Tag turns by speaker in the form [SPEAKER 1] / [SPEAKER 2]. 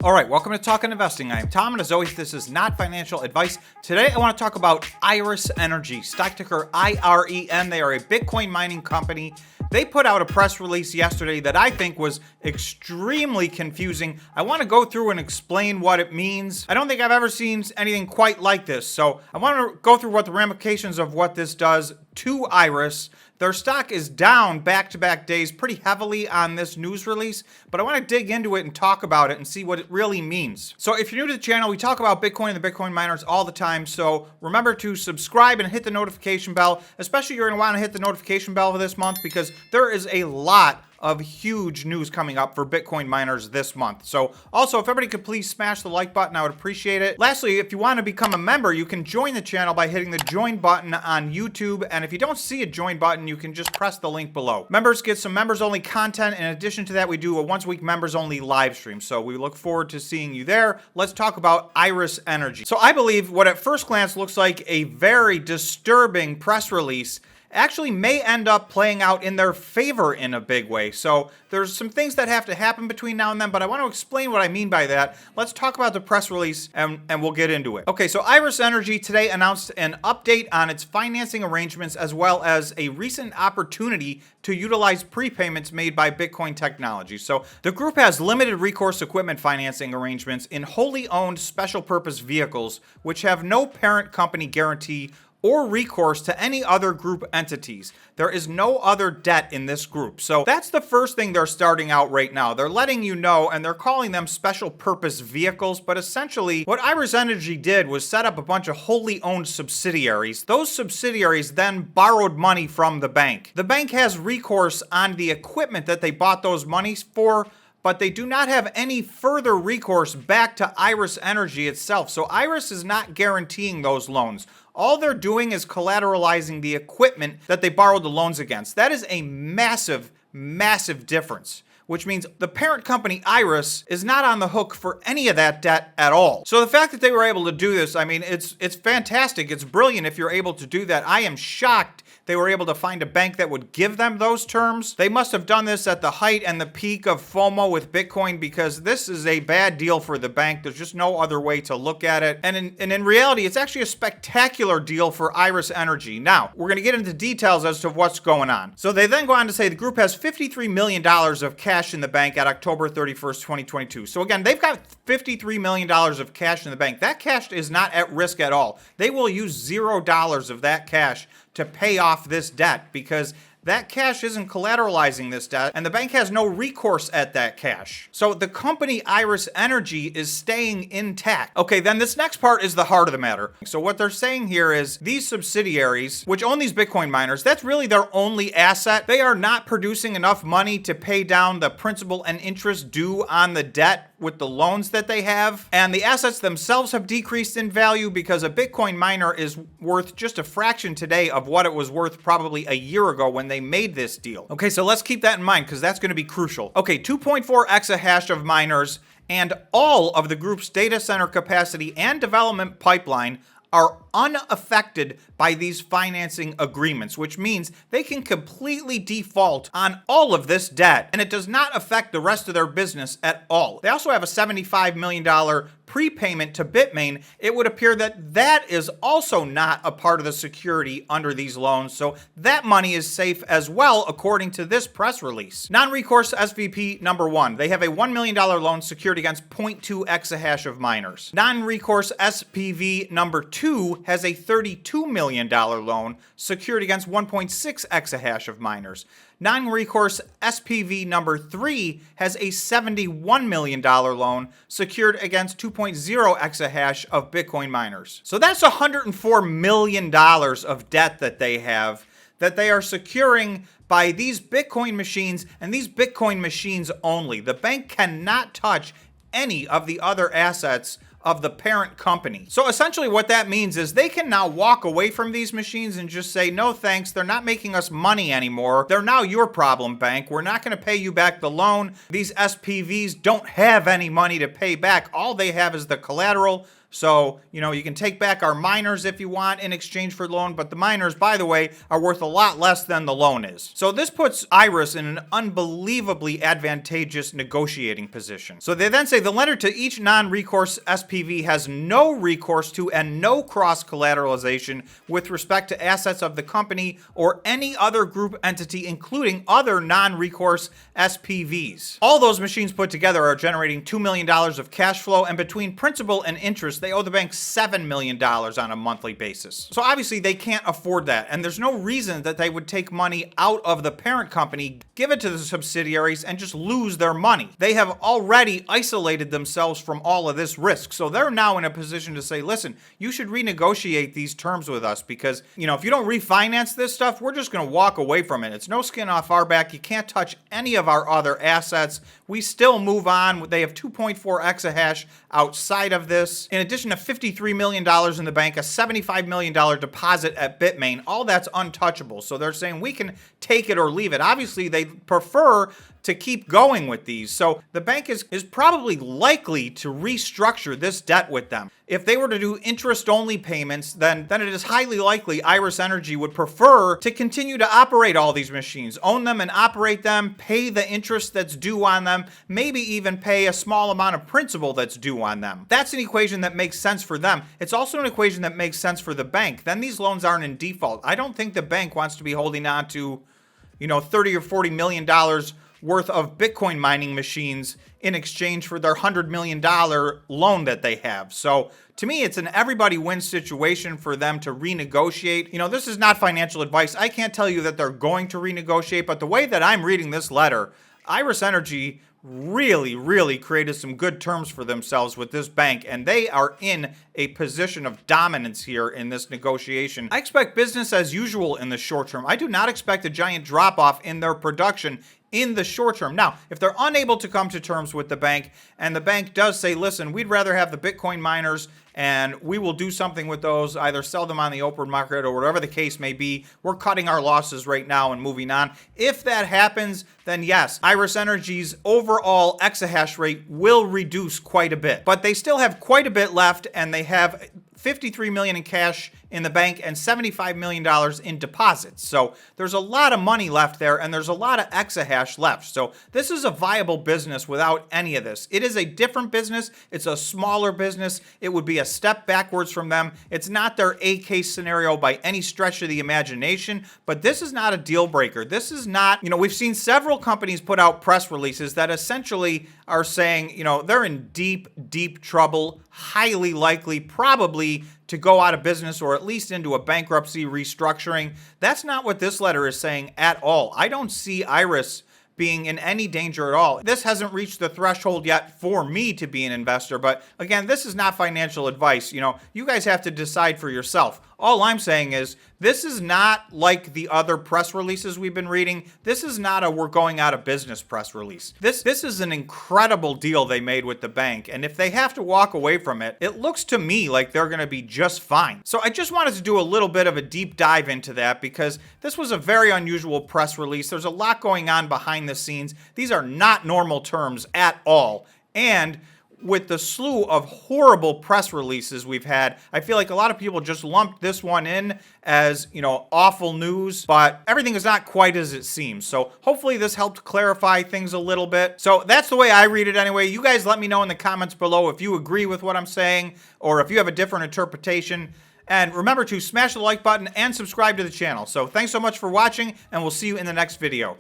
[SPEAKER 1] All right, welcome to Talkin Investing. I am Tom, and as always, this is not financial advice. Today, I want to talk about Iris Energy, stock ticker IREN. They are a Bitcoin mining company. They put out a press release yesterday that I think was extremely confusing. I want to go through and explain what it means. I don't think I've ever seen anything quite like this. So I want to go through what the ramifications of what this does to Iris. Their stock is down back-to-back days pretty heavily on this news release, but I want to dig into it and talk about it and see what it really means. So if you're new to the channel, we talk about Bitcoin and the Bitcoin miners all the time, so remember to subscribe and hit the notification bell, especially you're going to want to hit the notification bell for this month because there is a lot of huge news coming up for Bitcoin miners this month. So also, if everybody could please smash the like button, I would appreciate it. Lastly, if you want to become a member, you can join the channel by hitting the join button on YouTube. And if you don't see a join button, you can just press the link below. Members get some members only content. In addition to that, we do a once a week members only live stream. So we look forward to seeing you there. Let's talk about Iris Energy. So I believe what at first glance looks like a very disturbing press release actually may end up playing out in their favor in a big way. So there's some things that have to happen between now and then, but I want to explain what I mean by that. Let's talk about the press release and we'll get into it. Okay, so Iris Energy today announced an update on its financing arrangements as well as a recent opportunity to utilize prepayments made by Bitcoin technology. So the group has limited recourse equipment financing arrangements in wholly owned special purpose vehicles, which have no parent company guarantee or recourse to any other group entities. There is no other debt in this group. So that's the first thing they're starting out right now. They're letting you know, and they're calling them special purpose vehicles, but essentially what Iris Energy did was set up a bunch of wholly owned subsidiaries. Those subsidiaries then borrowed money from the bank. The bank has recourse on the equipment that they bought those monies for, but they do not have any further recourse back to Iris Energy itself. So Iris is not guaranteeing those loans. All they're doing is collateralizing the equipment that they borrowed the loans against. That is a massive, massive difference, which means the parent company Iris is not on the hook for any of that debt at all. So the fact that they were able to do this, I mean, it's fantastic. It's brilliant if you're able to do that. I am shocked they were able to find a bank that would give them those terms. They must have done this at the height and the peak of FOMO with Bitcoin because this is a bad deal for the bank. There's just no other way to look at it. And in reality, it's actually a spectacular deal for Iris Energy. Now, we're going to get into details as to what's going on. So they then go on to say the group has $53 million of cash in the bank at October 31st, 2022. So again, they've got $53 million of cash in the bank. That cash is not at risk at all. They will use $0 of that cash to pay off this debt because that cash isn't collateralizing this debt, and the bank has no recourse at that cash. So the company Iris Energy is staying intact. Okay, then this next part is the heart of the matter. So what they're saying here is these subsidiaries, which own these Bitcoin miners, that's really their only asset. They are not producing enough money to pay down the principal and interest due on the debt with the loans that they have. And the assets themselves have decreased in value because a Bitcoin miner is worth just a fraction today of what it was worth probably a year ago when they made this deal. Okay, so let's keep that in mind because that's going to be crucial. Okay, 2.4 exahash of miners and all of the group's data center capacity and development pipeline are unaffected by these financing agreements, which means they can completely default on all of this debt, and it does not affect the rest of their business at all. They also have a $75 million prepayment to Bitmain. It would appear that that is also not a part of the security under these loans, so that money is safe as well, according to this press release. Non-recourse SVP number 1. They have a $1 million loan secured against 0.2 exahash of miners. Non-recourse SPV number 2 has a $32 million loan secured against 1.6 exahash of miners. Non-recourse SPV number 3 has a $71 million loan secured against 2.0 exahash of Bitcoin miners. So that's $104 million of debt that they have that they are securing by these Bitcoin machines and these Bitcoin machines only. The bank cannot touch any of the other assets of the parent company. So essentially what that means is they can now walk away from these machines and just say, no thanks, they're not making us money anymore. They're now your problem, bank. We're not going to pay you back the loan. These SPVs don't have any money to pay back. All they have is the collateral. So, you can take back our miners if you want in exchange for the loan, but the miners, by the way, are worth a lot less than the loan is. So this puts Iris in an unbelievably advantageous negotiating position. So they then say the lender to each non-recourse SPV has no recourse to and no cross-collateralization with respect to assets of the company or any other group entity, including other non-recourse SPVs. All those machines put together are generating $2 million of cash flow, and between principal and interest, they owe the bank $7 million on a monthly basis. So obviously they can't afford that, and there's no reason that they would take money out of the parent company, give it to the subsidiaries, and just lose their money. They have already isolated themselves from all of this risk, so they're now in a position to say, listen, you should renegotiate these terms with us because, if you don't refinance this stuff, we're just going to walk away from it. It's no skin off our back. You can't touch any of our other assets. We still move on. They have 2.4 exahash outside of this. In addition to $53 million in the bank, a $75 million deposit at Bitmain, all that's untouchable. So they're saying we can take it or leave it. Obviously, they prefer to keep going with these. So the bank is probably likely to restructure this debt with them. If they were to do interest-only payments, then it is highly likely Iris Energy would prefer to continue to operate all these machines, own them and operate them, pay the interest that's due on them, maybe even pay a small amount of principal that's due on them. That's an equation that makes sense for them. It's also an equation that makes sense for the bank. Then these loans aren't in default. I don't think the bank wants to be holding on to, $30 or $40 million worth of Bitcoin mining machines in exchange for their $100 million loan that they have. So to me, it's an everybody wins situation for them to renegotiate. This is not financial advice. I can't tell you that they're going to renegotiate, but the way that I'm reading this letter, Iris Energy really created some good terms for themselves with this bank, and they are in a position of dominance here in this negotiation. I expect business as usual in the short term. I do not expect a giant drop-off in their production in the short term. Now, if they're unable to come to terms with the bank, and the bank does say, listen, we'd rather have the Bitcoin miners and we will do something with those, either sell them on the open market or whatever the case may be, we're cutting our losses right now and moving on. If that happens, then yes, Iris Energy's overall exahash rate will reduce quite a bit. But they still have quite a bit left, and they have $53 million in cash in the bank and $75 million in deposits. So there's a lot of money left there, and there's a lot of exahash left. So this is a viable business without any of this. It is a different business. It's a smaller business. It would be a step backwards from them. It's not their A-case scenario by any stretch of the imagination, but this is not a deal breaker. This is not, we've seen several companies put out press releases that essentially are saying, they're in deep trouble, highly likely, probably to go out of business or at least into a bankruptcy restructuring. That's not what this letter is saying at all. I don't see Iris being in any danger at all. This hasn't reached the threshold yet for me to be an investor, but again, this is not financial advice. You guys have to decide for yourself. All I'm saying is this is not like the other press releases we've been reading. This is not a we're going out of business press release. This is an incredible deal they made with the bank, and if they have to walk away from it, it looks to me like they're going to be just fine. So I just wanted to do a little bit of a deep dive into that because this was a very unusual press release. There's a lot going on behind the scenes. These are not normal terms at all. And with the slew of horrible press releases we've had, I feel like a lot of people just lumped this one in as, awful news, but everything is not quite as it seems. So hopefully this helped clarify things a little bit. So that's the way I read it anyway. You guys let me know in the comments below if you agree with what I'm saying or if you have a different interpretation. And remember to smash the like button and subscribe to the channel. So thanks so much for watching, and we'll see you in the next video.